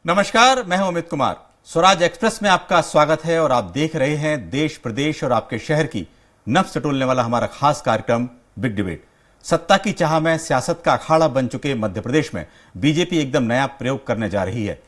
नमस्कार, मैं हूं अमित कुमार। स्वराज एक्सप्रेस में आपका स्वागत है और आप देख रहे हैं देश, प्रदेश और आपके शहर की नब्ज टटोलने वाला हमारा खास कार्यक्रम बिग डिबेट। सत्ता की चाह में सियासत का अखाड़ा बन चुके मध्य प्रदेश में बीजेपी एकदम नया प्रयोग करने जा रही है।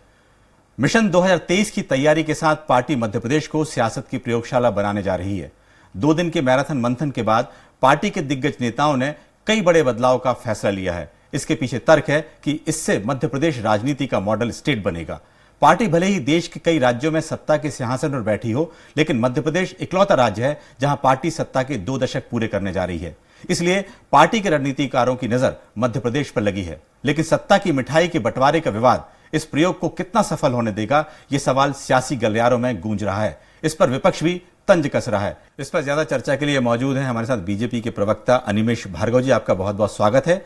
मिशन 2023 की तैयारी के साथ पार्टी मध्य प्रदेश को सियासत की प्रयोगशाला बनाने जा रही है। 2 दिन के मैराथन मंथन के बाद पार्टी के दिग्गज नेताओं ने कई बड़े बदलाव का फैसला लिया है। इसके पीछे तर्क है कि इससे मध्य प्रदेश राजनीति का मॉडल स्टेट बनेगा। पार्टी भले ही देश के कई राज्यों में सत्ता के सिंहासन पर बैठी हो, लेकिन मध्य प्रदेश इकलौता राज्य है जहां पार्टी सत्ता के 2 दशक पूरे करने जा रही है। इसलिए पार्टी के रणनीतिकारों की नजर मध्य प्रदेश पर लगी है। लेकिन सत्ता की मिठाई के बंटवारे का विवाद इस प्रयोग को कितना सफल होने देगा, यह सवाल सियासी गलियारों में गूंज रहा है। इस पर विपक्ष भी तंज कस रहा है। इस पर ज्यादा चर्चा के लिए मौजूद हैं हमारे साथ बीजेपी के प्रवक्ता अनिमेष भार्गव जी। आपका बहुत बहुत स्वागत है।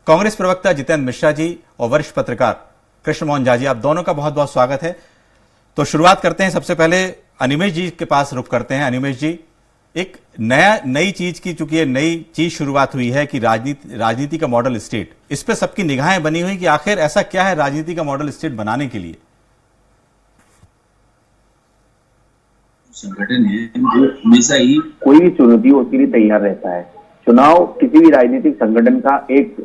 कांग्रेस प्रवक्ता जितेंद्र मिश्रा जी और वरिष्ठ पत्रकार कृष्ण मोहन झा जी, आप दोनों का बहुत बहुत स्वागत है। तो शुरुआत करते हैं, सबसे पहले अनिमेष जी के पास रुख करते हैं। अनिमेष जी, एक नई चीज की, चूंकि नई चीज शुरुआत हुई है कि राजनीति का मॉडल स्टेट, इस पे सबकी निगाहें बनी हुई कि आखिर ऐसा क्या है राजनीति का मॉडल स्टेट बनाने के लिए। संगठन है जो हमेशा ही कोई भी चुनौती हो उसके लिए तैयार रहता है। चुनाव किसी भी राजनीतिक संगठन का एक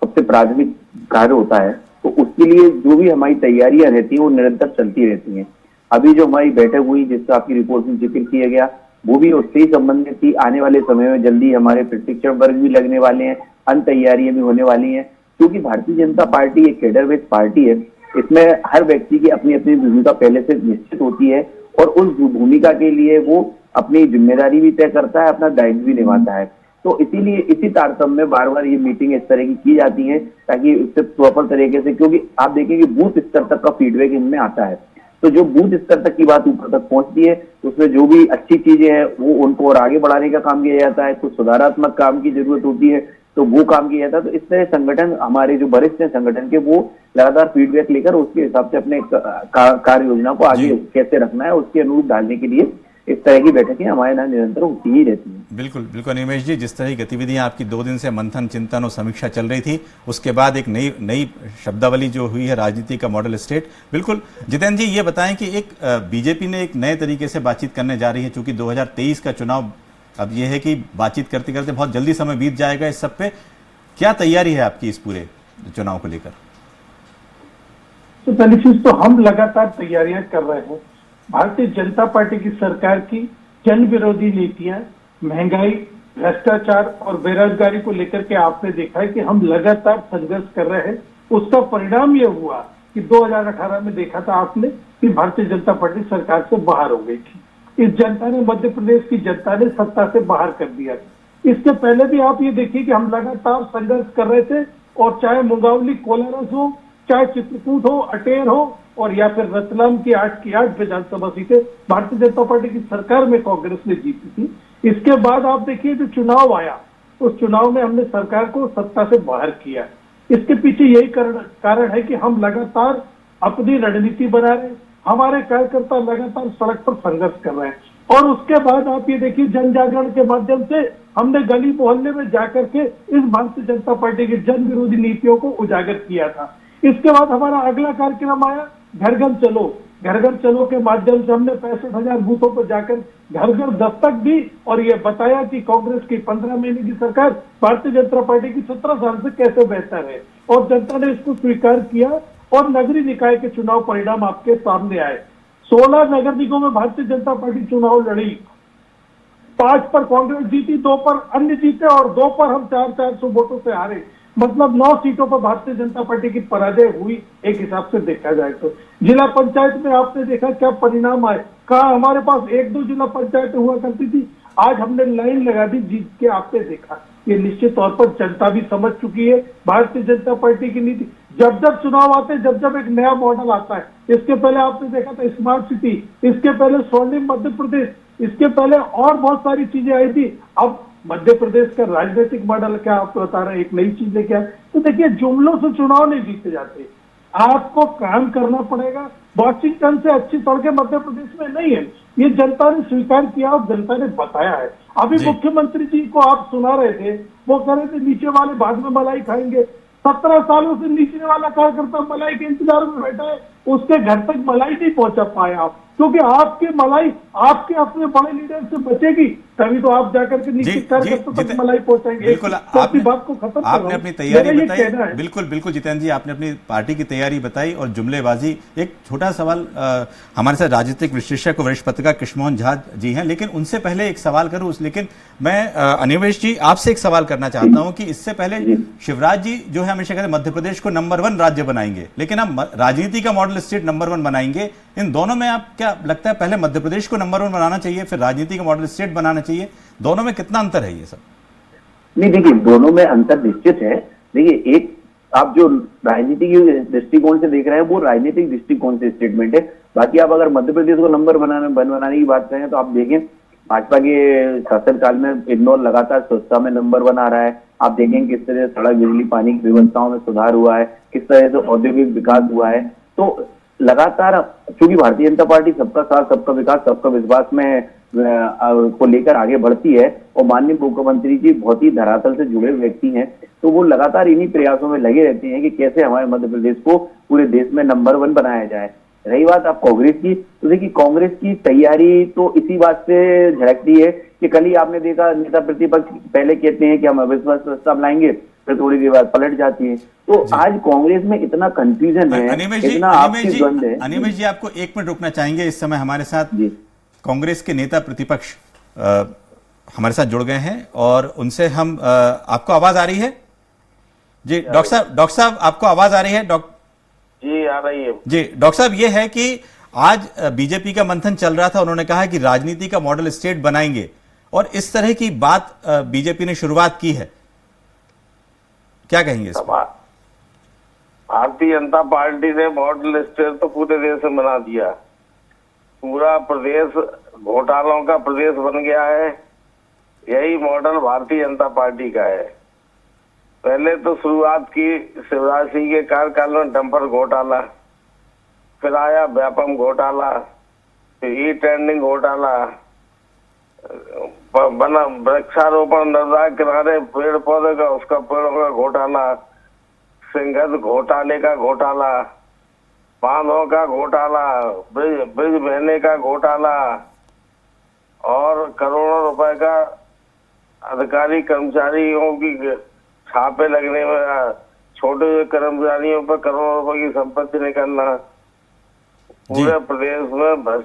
सबसे प्राथमिक कार्य होता है, तो उसके लिए जो भी हमारी तैयारियां रहती है वो निरंतर चलती रहती हैं। अभी जो हमारी बैठक हुई जिसका आपकी रिपोर्ट में जिक्र किया गया, वो भी उससे ही संबंधित थी। आने वाले समय में जल्दी हमारे प्रशिक्षण वर्ग भी लगने वाले हैं, अन्य तैयारियां भी होने वाली हैं। क्योंकि भारतीय जनता पार्टी एक कैडर बेस्ड पार्टी है, इसमें हर व्यक्ति की अपनी अपनी भूमिका पहले से निश्चित होती है और उस भूमिका के लिए वो अपनी जिम्मेदारी भी तय करता है, अपना दायित्व भी निभाता है। तो इसीलिए इसी तारतम्य में बार बार ये मीटिंग इस तरह की जाती है ताकि उससे प्रॉपर तरीके से, क्योंकि आप देखेंगे बूथ स्तर तक का फीडबैक इनमें आता है। तो जो बूथ स्तर तक की बात ऊपर तक पहुंचती है तो उसमें जो भी अच्छी चीजें हैं वो उनको और आगे बढ़ाने का काम किया जाता है। कुछ सुधारात्मक काम की जरूरत होती है तो वो काम किया जाता है। तो इस तरह संगठन, हमारे जो वरिष्ठ हैं संगठन के, वो लगातार फीडबैक लेकर उसके हिसाब से अपने कार्य योजना को आगे कैसे रखना है उसके अनुरूप डालने के लिए इस तरह की बैठकें हमारे यहाँ निरंतर होती ही रहती हैं। बिल्कुल बिल्कुल अनिमेष जी, जिस तरह की गतिविधियां आपकी 2 दिन से मंथन, चिंतन और समीक्षा चल रही थी, उसके बाद एक नई शब्दावली जो हुई है राजनीति का मॉडल स्टेट। बिल्कुल जितेंद्र जी, ये बताएं कि एक बीजेपी ने एक नए तरीके से बातचीत करने जा रही है। चूंकि 2023 का चुनाव अब यह है कि बातचीत करते करते बहुत जल्दी समय बीत जाएगा। इस सब पे क्या तैयारी है आपकी इस पूरे चुनाव को लेकर? तो पहली चीज तो हम लगातार तैयारियां कर रहे हैं। भारतीय जनता पार्टी की सरकार की जन विरोधी नीतियां, महंगाई, भ्रष्टाचार और बेरोजगारी को लेकर के आपने देखा है कि हम लगातार संघर्ष कर रहे हैं। उसका परिणाम यह हुआ कि 2018 में देखा था आपने कि भारतीय जनता पार्टी सरकार से बाहर हो गई थी। इस जनता ने, मध्य प्रदेश की जनता ने सत्ता से बाहर कर दिया। इसके पहले भी आप ये देखिए कि हम लगातार संघर्ष कर रहे थे, और चाहे मुंगावली कोलारस हो, चाहे चित्रकूट हो, अटेर हो, और या फिर रतलाम की 8 की 8 विधानसभा सीटें भारतीय जनता पार्टी की सरकार में कांग्रेस ने जीती थी। इसके बाद आप देखिए जो चुनाव आया, उस चुनाव में हमने सरकार को सत्ता से बाहर किया। इसके पीछे यही कारण है कि हम लगातार अपनी रणनीति बना रहे हैं, हमारे कार्यकर्ता लगातार सड़क पर संघर्ष कर रहे हैं। और उसके बाद आप ये देखिए जन जागरण के माध्यम से हमने गली मोहल्ले में जाकर के इस भारतीय जनता पार्टी की जन विरोधी नीतियों को उजागर किया था। इसके बाद हमारा अगला कार्यक्रम आया घर घर चलो। घर घर चलो के माध्यम से हमने 65,000 बूथों पर जाकर घर घर दस्तक दी और ये बताया कि कांग्रेस की 15 महीने की सरकार भारतीय जनता पार्टी की 17 साल से कैसे बेहतर है, और जनता ने इसको स्वीकार किया। और नगरीय निकाय के चुनाव परिणाम आपके सामने आए। 16 नगर निगमों में भारतीय जनता पार्टी चुनाव लड़ी, 5 पर कांग्रेस जीती, 2 पर अन्य जीते और 2 पर हम 400 वोटों से हारे। मतलब 9 सीटों पर भारतीय जनता पार्टी की पराजय हुई एक हिसाब से देखा जाए तो। जिला पंचायत में आपने देखा क्या परिणाम आए। कहा हमारे पास 1-2 जिला पंचायत हुआ करती थी, आज हमने लाइन लगा दी जीत के। आपने देखा ये निश्चित तौर पर जनता भी समझ चुकी है भारतीय जनता पार्टी की नीति। जब जब चुनाव आते हैं, जब जब एक नया मॉडल आता है, इसके पहले आपने देखा था स्मार्ट सिटी, इसके पहले स्वर्णिम मध्य प्रदेश, इसके पहले और बहुत सारी चीजें आई थी। अब मध्य प्रदेश का राजनीतिक मॉडल क्या आपको बता रहे हैं, एक नई चीज है क्या? तो देखिए जुमलों से चुनाव नहीं जीते जाते, आपको काम करना पड़ेगा। वॉशिंगटन से अच्छी सड़कें मध्य प्रदेश में नहीं है, ये जनता ने स्वीकार किया और जनता ने बताया है। अभी मुख्यमंत्री जी को आप सुना रहे थे, वो कह रहे थे नीचे वाले बाद में मलाई खाएंगे। 17 सालों से नीचे वाला कार्यकर्ता मलाई के इंतजार में बैठा है, उसके घर तक मलाई नहीं पहुंचा पाए आप, क्योंकि आपके मलाई आपके अपने बड़े लीडर से बचेगी तभी तो आप जाकर के निश्चित कार्यकर्ता तक मलाई पहुंचाएंगे। बिल्कुल, तो अपनी बात को खत्म आपने अपनी तैयारी बताई। बिल्कुल बिल्कुल जितेंद्र जी, आपने अपनी पार्टी की तैयारी बताई और जुमलेबाजी। एक छोटा सवाल, हमारे साथ राजनीतिक विश्लेषक और वरिष्ठ पत्रकार कृष्णमोहन झा जी हैं, लेकिन उनसे पहले एक सवाल करूं। लेकिन मैं अनिवेश जी आपसे एक सवाल करना चाहता हूं कि इससे पहले शिवराज जी जो है हमेशा कहते हैं मध्य प्रदेश को नंबर 1 राज्य बनाएंगे, लेकिन अब राजनीति का मॉडल स्टेट नंबर 1 बनाएंगे। इन दोनों में आप क्या लगता है, पहले मध्य प्रदेश को नंबर 1 बनाना चाहिए फिर राजनीति का मॉडल स्टेट बनाना चाहिए? दोनों में कितना अंतर है ये सब? नहीं, देखिए दोनों में अंतर निश्चित है। देखिए, एक आप जो राजनीति के दृष्टिकोण से देख रहे हैं वो राजनीतिक दृष्टिकोण से स्टेटमेंट है। बाकी आप अगर मध्य प्रदेश को नंबर बनाने की बात करें तो आप देखें भाजपा के शासनकाल में इंदौर लगातार स्वच्छता में नंबर 1 आ रहा है। आप देखें किस तरह से सड़क, बिजली, पानी की व्यवस्थाओं में सुधार हुआ है, किस तरह से औद्योगिक विकास हुआ है। तो लगातार चूंकि भारतीय जनता पार्टी सबका साथ, सबका विकास, सबका विश्वास में को लेकर आगे बढ़ती है और माननीय मुख्यमंत्री जी बहुत ही धरातल से जुड़े व्यक्ति हैं, तो वो लगातार इन्हीं प्रयासों में लगे रहते हैं कि कैसे हमारे मध्य प्रदेश को पूरे देश में नंबर 1 बनाया जाए। रही बात आप कांग्रेस की, तो देखिए कांग्रेस की तैयारी तो इसी बात से झलकती है कि कल ही आपने देखा नेता प्रतिपक्ष पहले कहते हैं कि हम अविश्वास प्रस्ताव लाएंगे, फिर थोड़ी देर बाद पलट जाती है। तो आज कांग्रेस में इतना कंफ्यूजन है, इतना आपसी द्वंद है। अनिमेश जी आपको 1 मिनट रुकना चाहेंगे। इस समय हमारे साथ कांग्रेस के नेता प्रतिपक्ष हमारे साथ जुड़ गए हैं और उनसे हम आपको आवाज आ रही है जी? डॉक्टर साहब आपको आवाज आ रही है? जी आ रही है जी। डॉक्टर साहब, ये है कि आज बीजेपी का मंथन चल रहा था, उन्होंने कहा कि राजनीति का मॉडल स्टेट बनाएंगे और इस तरह की बात बीजेपी ने शुरुआत की है, क्या कहेंगे इस पर? भारतीय जनता पार्टी ने मॉडल स्टेट तो पूरे देश में बना दिया। पूरा प्रदेश घोटालों का प्रदेश बन गया है। यही मॉडल भारतीय जनता पार्टी का है। पहले तो शुरुआत की शिवराज सिंह के कार्यकाल में डंपर घोटाला, फिर आया व्यापम घोटाला, फिर ई टेंडिंग घोटाला, बना वृक्षारोपण नर्मदा किनारे पेड़ पौधे का उसका पेड़ों का घोटाला, सिंगत घोटाले का घोटाला, बांधों का घोटाला, ब्रिज बहने का घोटाला और करोड़ों रुपए का अधिकारी कर्मचारियों की छापे लगने में, छोटे कर्मचारियों पर करोड़ों रुपए की संपत्ति निकलना, पूरे प्रदेश में बस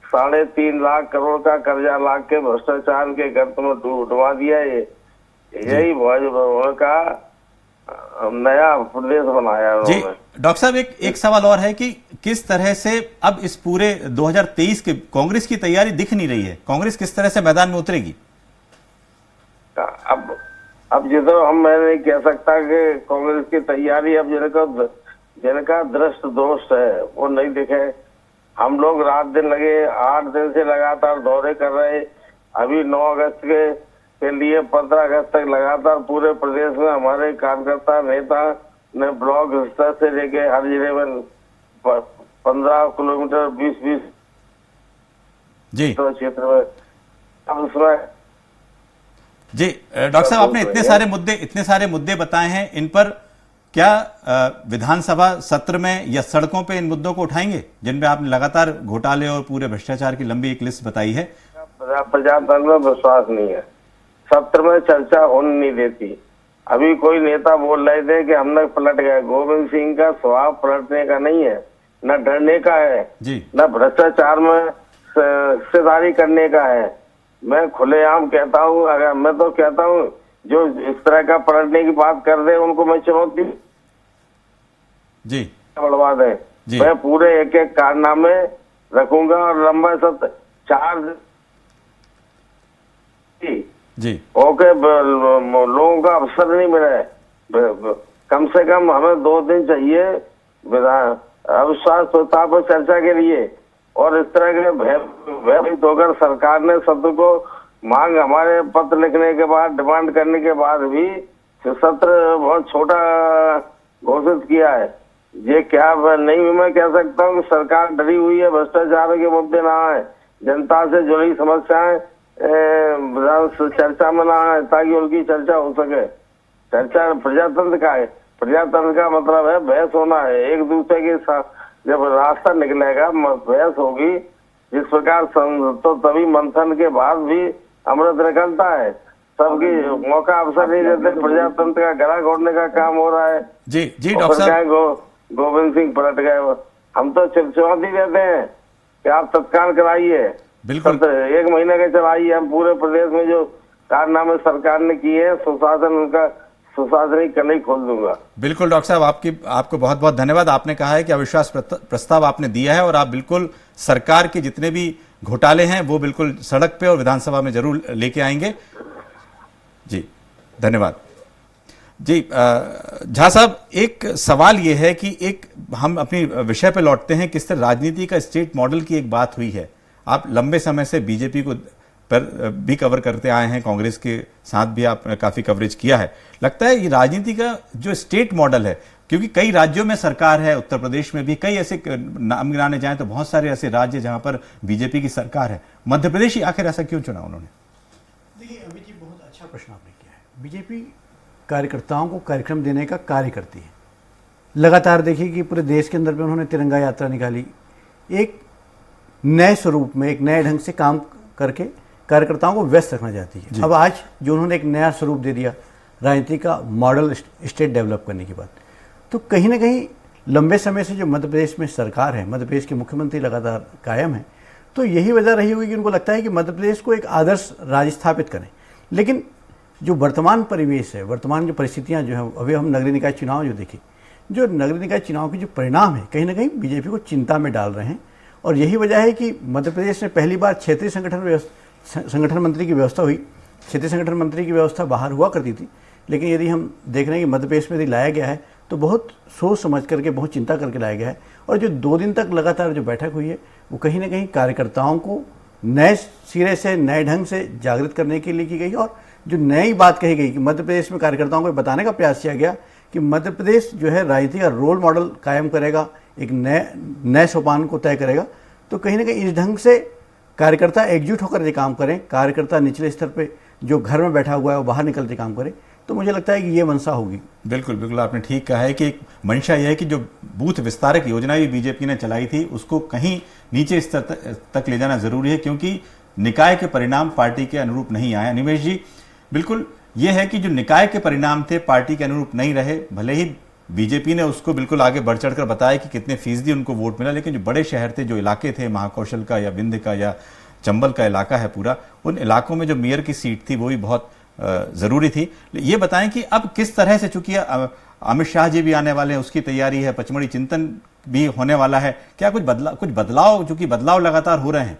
3.5 लाख करोड़ का कर्जा ला के भ्रष्टाचार के गर्त में डुबा दिया। यही भाजपा का नया प्रदेश बनाया जी। डॉक्टर साहब एक सवाल और है कि किस तरह से अब इस पूरे 2023 के कांग्रेस की तैयारी दिख नहीं रही है, कांग्रेस किस तरह से मैदान में उतरेगी? अब जितना हम मैं नहीं कह सकता कि कांग्रेस की तैयारी, अब जिनका दृष्ट दोष है वो नहीं दिखे। हम लोग रात दिन लगे 8 दिन से लगातार दौरे कर रहे। अभी 9 अगस्त के लिए 15 अगस्त तक लगातार पूरे प्रदेश में हमारे कार्यकर्ता नेता ने ब्लॉक स्तर से लेके हर जिले में 15 किलोमीटर 20-20 जी क्षेत्र में अब उसमें जी। डॉक्टर साहब, आपने इतने सारे मुद्दे बताए हैं, इन पर क्या विधानसभा सत्र में या सड़कों पे इन मुद्दों को उठाएंगे जिनमें आपने लगातार घोटाले और पूरे भ्रष्टाचार की लंबी एक लिस्ट बताई है? प्रजातंत्र में विश्वास नहीं है, सत्र में चर्चा होने नहीं देती। अभी कोई नेता बोल रहे थे कि हम लोग पलट गए। गोविंद सिंह का स्वभाव पलटने का नहीं है, न डरने का है, न भ्रष्टाचार में हिस्सेदारी करने का है। मैं खुलेआम कहता हूँ, अगर मैं तो कहता हूँ जो इस तरह का पलटने की बात कर रहे उनको मैं चुनौती जी बढ़वा दे। मैं पूरे एक कारनामे रखूंगा और लंबा सत्र 4 जी ओके लोगों का अवसर नहीं मिले। कम से कम हमें 2 दिन चाहिए अविश्वास प्रस्ताव पर चर्चा के लिए। और इस तरह के भयभीत होकर सरकार ने सत्र को मांग हमारे पत्र लिखने के बाद, डिमांड करने के बाद भी सत्र बहुत छोटा घोषित किया है। ये क्या नहीं, मैं कह सकता हूँ कि सरकार डरी हुई है, भ्रष्टाचार के मुद्दे ना आए, जनता से जुड़ी समस्याएं चर्चा में ना आए ताकि उनकी चर्चा हो सके। चर्चा प्रजातंत्र का है, प्रजातंत्र का मतलब है बहस होना है, एक दूसरे के जब रास्ता निकलेगा, बहस होगी, जिस प्रकार तो तभी मंथन के बाद भी अमृत निकलता है। सबकी मौका अवसर नहीं देते, प्रजातंत्र का गला घोटने का काम हो रहा है। जी जी और डॉक्टर फिर साहब, क्या गोविंद सिंह पलट गए। हम तो चिपचिपाती रहते हैं कि आप तत्काल कराइए, बिल्कुल 1 महीने के चलाइए। हम पूरे प्रदेश में जो कारनामे सरकार ने किए, सुशासन उनका सुशासनिक कल ही खोल दूंगा। बिल्कुल डॉक्टर साहब, आपको बहुत बहुत धन्यवाद। आपने कहा है कि अविश्वास प्रस्ताव आपने दिया है और आप बिल्कुल सरकार के जितने भी घोटाले हैं वो बिल्कुल सड़क पे और विधानसभा में जरूर लेके आएंगे। जी धन्यवाद। जी झा साहब, एक सवाल ये है कि एक हम अपनी विषय पे लौटते हैं। किस तरह राजनीति का स्टेट मॉडल की एक बात हुई है। आप लंबे समय से बीजेपी को पर भी कवर करते आए हैं, कांग्रेस के साथ भी आपने काफी कवरेज किया है। लगता है ये राजनीति का जो स्टेट मॉडल है, क्योंकि कई राज्यों में सरकार है, उत्तर प्रदेश में भी कई ऐसे नाम गिनाने जाएं तो बहुत सारे ऐसे राज्य जहां पर बीजेपी की सरकार है। मध्य प्रदेश ही आखिर ऐसा क्यों चुना उन्होंने? देखिए अमित जी, बहुत अच्छा प्रश्न आपने किया है। बीजेपी कार्यकर्ताओं को कार्यक्रम देने का कार्य करती है। लगातार देखिए कि पूरे देश के अंदर में उन्होंने तिरंगा यात्रा निकाली, एक नए स्वरूप में, एक नए ढंग से काम करके कार्यकर्ताओं को व्यस्त रखना चाहती है। अब आज जो उन्होंने एक नया स्वरूप दे दिया राजनीति का मॉडल स्टेट डेवलप करने की बात, तो कहीं ना कहीं लंबे समय से जो मध्य प्रदेश में सरकार है, मध्य प्रदेश के मुख्यमंत्री लगातार कायम है, तो यही वजह रही होगी कि उनको लगता है कि मध्य प्रदेश को एक आदर्श राज्य स्थापित करें। लेकिन जो वर्तमान परिवेश है, वर्तमान जो परिस्थितियां जो है, अभी हम नगरीय निकाय चुनाव जो देखें, जो नगरीय निकाय चुनाव के जो परिणाम है कहीं ना कहीं बीजेपी को चिंता में डाल रहे हैं। और यही वजह है कि मध्य प्रदेश में पहली बार क्षेत्रीय संगठन मंत्री की व्यवस्था हुई। क्षेत्रीय संगठन मंत्री की व्यवस्था बाहर हुआ करती थी, लेकिन यदि हम देख रहे हैं कि मध्य प्रदेश में यदि लाया गया है तो बहुत सोच समझ करके, बहुत चिंता करके लाया गया है। और जो 2 दिन तक लगातार जो बैठक हुई है वो कहीं ना कहीं कार्यकर्ताओं को नए सिरे से, नए ढंग से जागृत करने के लिए की गई। और जो नई बात कही गई कि मध्य प्रदेश में कार्यकर्ताओं को बताने का प्रयास किया गया कि मध्य प्रदेश जो है राजनीति का रोल मॉडल कायम करेगा, एक नए सोपान को तय करेगा। तो कहीं ना कहीं इस ढंग से कार्यकर्ता एकजुट होकर ये काम करें, कार्यकर्ता निचले स्तर पे जो घर में बैठा हुआ है वो बाहर निकल के काम करे, तो मुझे लगता है कि ये मंशा होगी। बिल्कुल बिल्कुल, आपने ठीक कहा है कि एक मंशा यह है कि जो बूथ विस्तारक योजना भी बीजेपी ने चलाई थी उसको कहीं नीचे स्तर तक ले जाना जरूरी है, क्योंकि निकाय के परिणाम पार्टी के अनुरूप नहीं आए। निमेश जी, बिल्कुल ये है कि जो निकाय के परिणाम थे पार्टी के अनुरूप नहीं रहे। भले ही बीजेपी ने उसको बिल्कुल आगे बढ़ चढ़कर बताया कि कितने फीसदी उनको वोट मिला, लेकिन जो बड़े शहर थे, जो इलाके थे, महाकौशल का या विंध्य का या चंबल का इलाका है पूरा, उन इलाकों में जो मेयर की सीट थी वो भी बहुत जरूरी थी। ये बताएं कि अब किस तरह से, चूंकि अमित शाह जी भी आने वाले हैं, उसकी तैयारी है, पचमढ़ी चिंतन भी होने वाला है, क्या कुछ बदलाव, चूंकि बदलाव लगातार हो रहे हैं?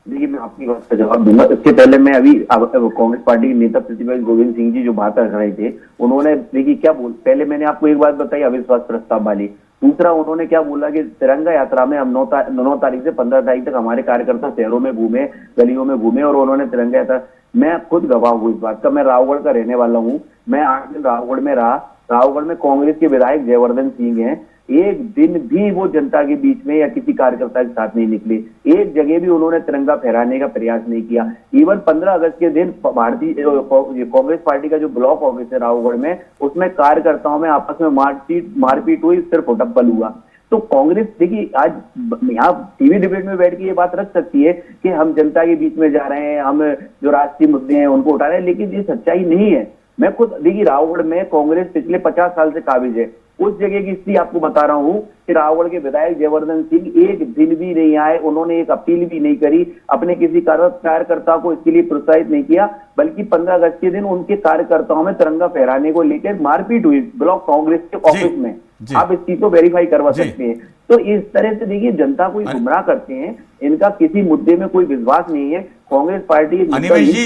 देखिए, मैं आपकी बात का जवाब दूंगा। इससे पहले मैं अभी कांग्रेस पार्टी के नेता प्रतिपक्ष गोविंद सिंह जी जो बात कर रहे थे, उन्होंने देखिए क्या पहले मैंने आपको एक बात बताई अविश्वास प्रस्ताव वाली। दूसरा उन्होंने क्या बोला कि तिरंगा यात्रा में हम 9 तारीख से 15 तारीख तक हमारे कार्यकर्ता शहरों में घूमे, गलियों में घूमे, और उन्होंने तिरंगा यात्रा, मैं खुद गवाह हूँ इस बात का। मैं रावगढ़ का रहने वाला हूँ। मैं 8 दिन रावगढ़ में रहा। रावगढ़ में कांग्रेस के विधायक जयवर्धन सिंह हैं, एक दिन भी वो जनता के बीच में या किसी कार्यकर्ता के साथ नहीं निकले। एक जगह भी उन्होंने तिरंगा फहराने का प्रयास नहीं किया। इवन 15 अगस्त के दिन भारतीय कांग्रेस पार्टी का जो ब्लॉक ऑफिस है रावगढ़ में, उसमें कार्यकर्ताओं में आपस में मारपीट हुई, सिर्फ होटप्पल हुआ। तो कांग्रेस देखिए आज यहाँ टीवी डिबेट में बैठ के ये बात रख सकती है कि हम जनता के बीच में जा रहे हैं, हम जो राष्ट्रीय मुद्दे हैं उनको उठा रहे हैं, लेकिन ये सच्चाई नहीं है। मैं खुद देखिए रावगढ़ में कांग्रेस पिछले 50 साल से काबिज है। उस जगह की स्थिति आपको बता रहा हूं कि रावगढ़ के विधायक जयवर्धन सिंह एक दिन भी नहीं आए, उन्होंने एक अपील भी नहीं करी, अपने किसी कार्यकर्ता को इसके लिए प्रोत्साहित नहीं किया, बल्कि 15 अगस्त के दिन उनके कार्यकर्ताओं में तिरंगा फहराने को लेकर मारपीट हुई ब्लॉक कांग्रेस के ऑफिस में। आप इस चीज को वेरीफाई करवा सकते हैं। तो इस तरह से देखिए जनता को गुमराह करते हैं, इनका किसी मुद्दे में कोई विश्वास नहीं है। कांग्रेस पार्टी एक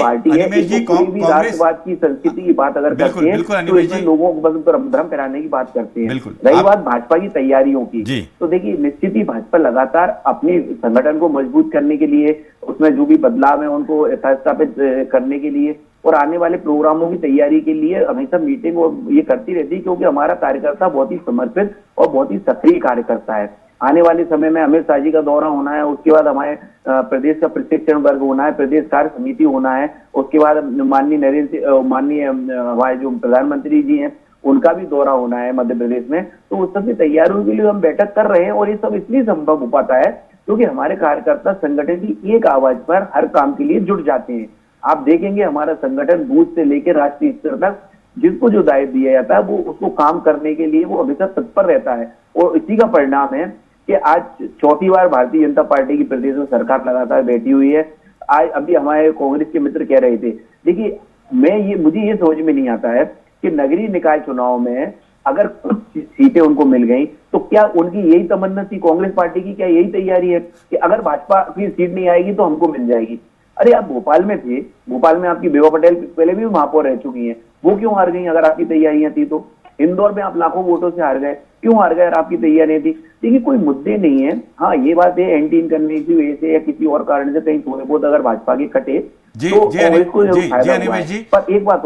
पार्टी है, कोई भी राष्ट्रवाद की संस्कृति की बात अगर करते हैं तो इसमें लोगों को बस भ्रम फैलाने की बात करते हैं। रही बात भाजपा की तैयारियों की, तो देखिए निश्चित ही भाजपा लगातार अपने संगठन को मजबूत करने के लिए, उसमें जो भी बदलाव है उनको यथास्थापित करने के लिए और आने वाले प्रोग्रामों की तैयारी के लिए हमेशा मीटिंग और ये करती रहती है, क्योंकि हमारा कार्यकर्ता बहुत ही समर्पित और बहुत ही सक्रिय कार्यकर्ता है। आने वाले समय में अमित शाह जी का दौरा होना है, उसके बाद हमारे प्रदेश का प्रशिक्षण वर्ग होना है, प्रदेश कार्य समिति होना है, उसके बाद माननीय हमारे जो प्रधानमंत्री जी हैं उनका भी दौरा होना है मध्य प्रदेश में, तो उस सब की तैयारियों के लिए हम बैठक कर रहे हैं। और ये सब इसलिए संभव हो पाता है क्योंकि हमारे कार्यकर्ता संगठन की एक आवाज पर हर काम के लिए जुट जाते हैं। आप देखेंगे हमारा संगठन बूथ से लेकर राष्ट्रीय स्तर तक जिसको जो दायित्व दिया जाता है वो उसको काम करने के लिए वो हमेशा तत्पर रहता है। और इसी का परिणाम है कि आज चौथी बार भारतीय जनता पार्टी की प्रदेश में सरकार लगातार बैठी हुई है। आज अभी हमारे कांग्रेस के मित्र कह रहे थे, देखिए मुझे ये समझ में नहीं आता है कि नगरीय निकाय चुनाव में अगर कुछ सीटें उनको मिल गई तो क्या उनकी यही तमन्ना थी कांग्रेस पार्टी की, क्या यही तैयारी है कि अगर भाजपा की सीट नहीं आएगी तो हमको मिल जाएगी? अरे आप भोपाल में थे, भोपाल में आपकी बेवा पटेल पहले भी महापौर रह चुकी हैं, वो क्यों हार गई अगर आपकी तैयारियां थी तो? इंदौर में आप लाखों वोटों से हार गए, क्यों हार गए अगर आपकी तैयारी थी? देखिए कोई मुद्दे नहीं है। हाँ ये बात है एंटी इनकन्वीनियंस वजह से या किसी और कारण से कहीं थोड़े बहुत अगर भाजपा के कटे तो कांग्रेस को जरूर फायदा हुआ है। पर एक बात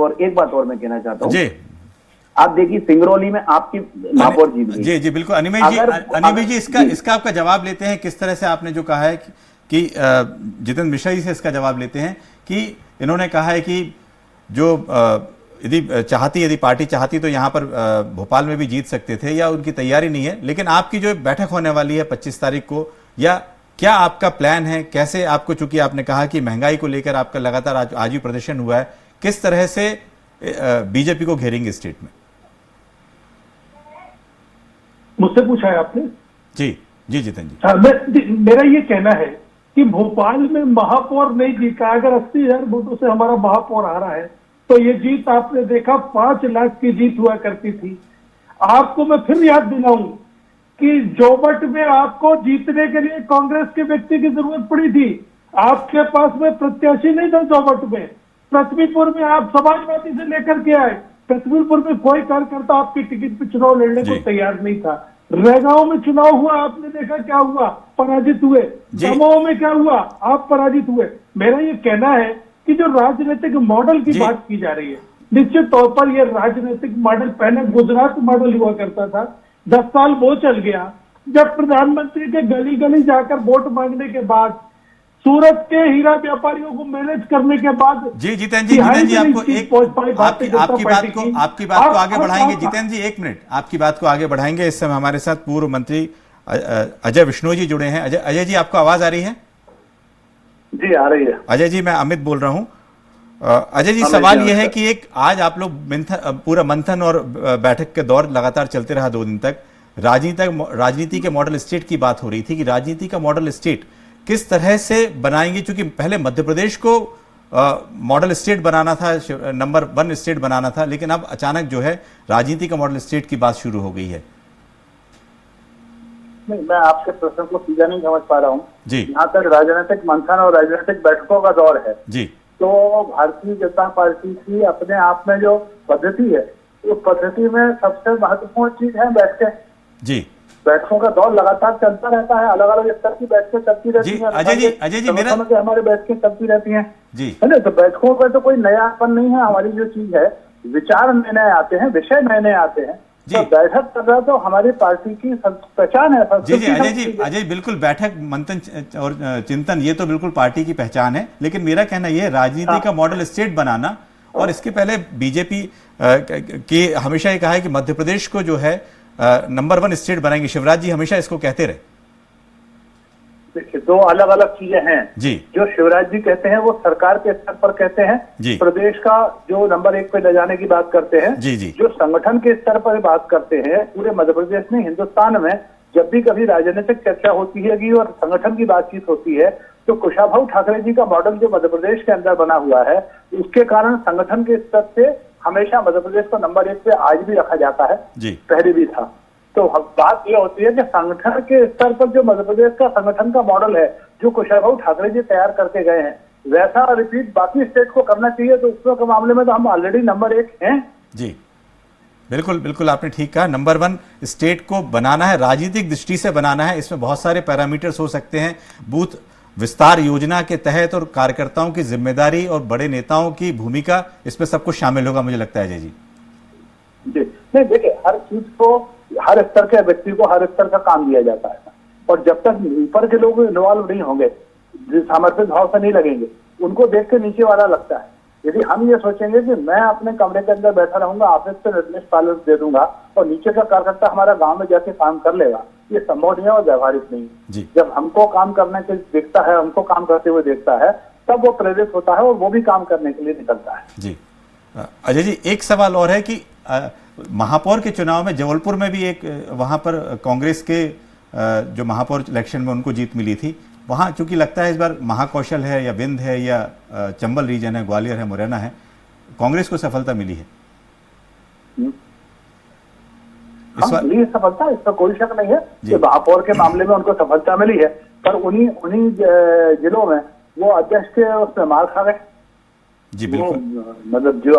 और मैं कहना चाहता हूँ, आप देखिए सिंगरौली में आपकी महापौर जीत गई। जी बिल्कुल अनिमेश जी इसका आपका जवाब लेते हैं। किस तरह से आपने जो कहा है कि जितेंद्र मिश्रा जी से इसका जवाब लेते हैं कि इन्होंने कहा है कि जो यदि पार्टी चाहती तो यहाँ पर भोपाल में भी जीत सकते थे या उनकी तैयारी नहीं है, लेकिन आपकी जो बैठक होने वाली है 25 तारीख को, या क्या आपका प्लान है, कैसे आपको, चूंकि आपने कहा कि महंगाई को लेकर आपका लगातार आज भी प्रदर्शन हुआ है, किस तरह से बीजेपी को घेरेंगे स्टेट में? मुझसे पूछा है आपने? जी जितेंद्र जी। मेरा ये कहना है कि भोपाल में महापौर नहीं जीता, अगर 80,000 वोटों से हमारा महापौर आ रहा है तो ये जीत आपने देखा 5 लाख की जीत हुआ करती थी। आपको मैं फिर याद दिलाऊं कि जोबट में आपको जीतने के लिए कांग्रेस के व्यक्ति की जरूरत पड़ी थी, आपके पास में प्रत्याशी नहीं था जोबट में। पृथ्वीपुर में आप समाजवादी से लेकर के आए, पृथ्वीपुर में कोई कार्यकर्ता आपकी टिकट पे चुनाव लड़ने को तैयार नहीं था। रेगांव में चुनाव हुआ, आपने देखा क्या हुआ, पराजित हुए। दमोह में क्या हुआ, आप पराजित हुए। मेरा ये कहना है कि जो राजनीतिक मॉडल की बात की जा रही है, निश्चित तौर पर यह राजनीतिक मॉडल पहले गुजरात मॉडल हुआ करता था, 10 साल वो चल गया। जब प्रधानमंत्री के गली गली जाकर वोट मांगने के बाद, सूरत के हीरा व्यापारियों को मैनेज करने के बाद, जितेंद्र जी आपकी बात को आगे बढ़ाएंगे। जितेंद्र जी 1 मिनट, आपकी बात को आगे बढ़ाएंगे। इस समय हमारे साथ पूर्व मंत्री अजय विश्नोई जी जुड़े हैं। अजय जी आपको आवाज आ रही है? जी आ रही है। अजय जी मैं अमित बोल रहा हूं। अजय जी सवाल यह है कि आज आप लोग पूरा मंथन और बैठक के दौर लगातार चलते रहा 2 दिन तक, राजनीति के मॉडल स्टेट की बात हो रही थी कि राजनीति का मॉडल स्टेट किस तरह से बनाएंगे, क्योंकि पहले मध्य प्रदेश को मॉडल स्टेट बनाना था, नंबर 1 स्टेट बनाना था, लेकिन अब अचानक जो है राजनीति का मॉडल स्टेट की बात शुरू हो गई है। नहीं, मैं आपके प्रश्न को सीधा नहीं समझ पा रहा हूँ जी। यहाँ तक राजनीतिक मंथन और राजनीतिक बैठकों का दौर है जी, तो भारतीय जनता पार्टी की अपने आप में जो पद्धति है, उस पद्धति में सबसे महत्वपूर्ण चीज है बैठकें जी। बैठकों का दौर लगातार चलता रहता है, अलग अलग स्तर की बैठकें चलती रहती हैं। अजय जी मेरा हमारी बैठकें चलती रहती हैं जी, है ना। तो बैठकों का तो कोई नयापन नहीं है। हमारी जो चीज है, विचार नए नए आते हैं, विषय नए नए आते हैं। तो बैठक कर रहा तो हमारी पार्टी की पहचान है। जी अजय बिल्कुल, बैठक मंथन और चिंतन ये तो बिल्कुल पार्टी की पहचान है, लेकिन मेरा कहना यह है राजनीति का मॉडल स्टेट बनाना, और इसके पहले बीजेपी की हमेशा ये कहा है कि मध्य प्रदेश को जो है नंबर 1 स्टेट बनाएंगे। शिवराज जी हमेशा इसको कहते रहे। देखिए 2 अलग अलग चीजें हैं जी। जो शिवराज जी कहते हैं वो सरकार के स्तर पर कहते हैं जी। प्रदेश का जो नंबर 1 पे ले जाने की बात करते हैं जी। जो संगठन के स्तर पर बात करते हैं, पूरे मध्य प्रदेश में, हिंदुस्तान में जब भी कभी राजनीतिक चर्चा होती है और संगठन की बातचीत होती है, तो कुशाभाऊ ठाकरे जी का मॉडल जो मध्य प्रदेश के अंदर बना हुआ है, उसके कारण संगठन के स्तर से हमेशा मध्य प्रदेश को नंबर 1 पे आज भी रखा जाता है जी। पहले भी था। तो बात यह होती है कि संगठन के स्तर पर जो मध्य प्रदेश का संगठन का मॉडल है, जो कुशाभाऊ ठाकरे जी तैयार करके गए हैं, वैसा रिपीट बाकी स्टेट को करना चाहिए। तो उसके मामले में तो हम ऑलरेडी नंबर 1 हैं जी। बिल्कुल आपने ठीक कहा, नंबर 1 स्टेट को बनाना है, राजनीतिक दृष्टि से बनाना है। इसमें बहुत सारे पैरामीटर्स हो सकते हैं, बूथ विस्तार योजना के तहत, और कार्यकर्ताओं की जिम्मेदारी और बड़े नेताओं की भूमिका, इसमें सब कुछ शामिल होगा मुझे लगता है। अजय जी नहीं, देखिए हर चीज को, हर स्तर के व्यक्ति को हर स्तर का काम दिया जाता है, और जब तक ऊपर के लोग इन्वॉल्व नहीं होंगे, समर्पित भाव से नहीं लगेंगे, उनको देख के नीचे वाला लगता है। यदि हम ये सोचेंगे कि मैं अपने कमरे के अंदर बैठा रहूंगा, ऑफिस से निर्देश पालन दे दूंगा और नीचे का कार्यकर्ता हमारा गांव में जाके काम कर लेगा, ये संभव नहीं है और व्यवहारिक नहीं है। जी। जब हमको काम करने के देखता है, हमको काम करते हुए देखता है, तब वो प्रेरित होता है और वो भी काम करने के लिए निकलता है। जी अजय जी, एक सवाल और है कि महापौर के चुनाव में जबलपुर में भी एक वहां पर कांग्रेस के जो महापौर इलेक्शन में उनको जीत मिली थी, वहां चूंकि लगता है इस बार महाकौशल है या विंध्य है या चंबल रीजन है, ग्वालियर है, मुरैना है, कांग्रेस को सफलता मिली है। मिली सफलता, इसमें कोई शक नहीं है कि महापौर के मामले में उनको सफलता मिली है, पर उन्हीं जिलों में वो अध्यक्ष के उसमें मार खा गए। जी बिल्कुल, मतलब जो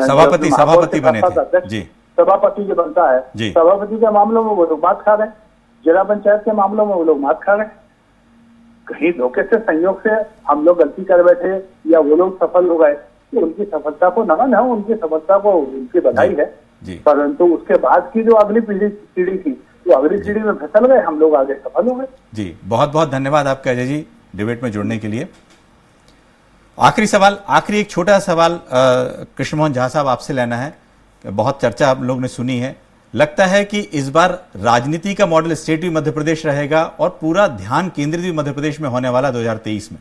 सभापति बने थे। जी, सभापति जो बनता है, सभापति के मामलों में वो लोग मात खा गए, जिला पंचायत के मामलों में वो लोग मात खा गए। कहीं धोखे से, संयोग से हम लोग गलती कर बैठे या वो लोग सफल हो गए, तो उनकी सफलता को नमन है, उनकी सफलता को उनकी बधाई है। परंतु उसके बाद की जो अगली पीढ़ी थी, वो अगली पीढ़ी में फिसल गए, हम लोग आगे सफल हो गए। जी, बहुत बहुत धन्यवाद आपका अजय जी डिबेट में जुड़ने के लिए। आखिरी सवाल, आखिरी एक छोटा सवाल कृष्ण मोहन झा साहब आपसे लेना है। बहुत चर्चा आप लोग ने सुनी है, लगता है कि इस बार राजनीति का मॉडल स्टेट भी मध्य प्रदेश रहेगा और पूरा ध्यान केंद्रित भी मध्य प्रदेश में होने वाला 2023 में।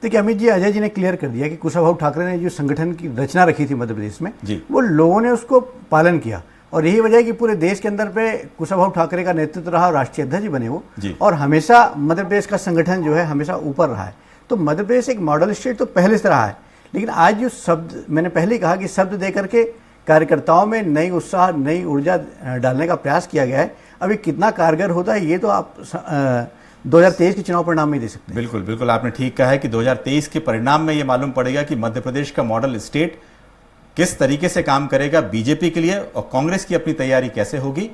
देखिए अमित जी, अजय जी ने क्लियर कर दिया कि कुशाभाऊ ठाकरे ने जो संगठन की रचना रखी थी मध्य प्रदेश में, वो लोगों ने उसको पालन किया और यही वजह है कि पूरे देश के अंदर पे कुशाभाऊ ठाकरे का नेतृत्व रहा, राष्ट्रीय अध्यक्ष बने वो, और हमेशा मध्य प्रदेश का संगठन जो है हमेशा ऊपर रहा है। तो मध्य प्रदेश एक मॉडल स्टेट तो पहले से रहा है, लेकिन आज जो शब्द मैंने पहले कहा कि शब्द दे करके कार्यकर्ताओं में नई उत्साह, नई ऊर्जा डालने का प्रयास किया गया है। अभी कितना कारगर होता है ये तो आप 2023 के चुनाव परिणाम में दे सकते हैं। बिल्कुल बिल्कुल, आपने ठीक कहा है कि 2023 के परिणाम में ये मालूम पड़ेगा कि मध्य प्रदेश का मॉडल स्टेट किस तरीके से काम करेगा बीजेपी के लिए और कांग्रेस की अपनी तैयारी कैसे होगी।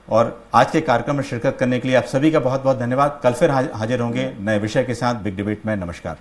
और आज के कार्यक्रम में शिरकत करने के लिए आप सभी का बहुत बहुत धन्यवाद। कल फिर हाजिर होंगे नए विषय के साथ बिग डिबेट में। नमस्कार।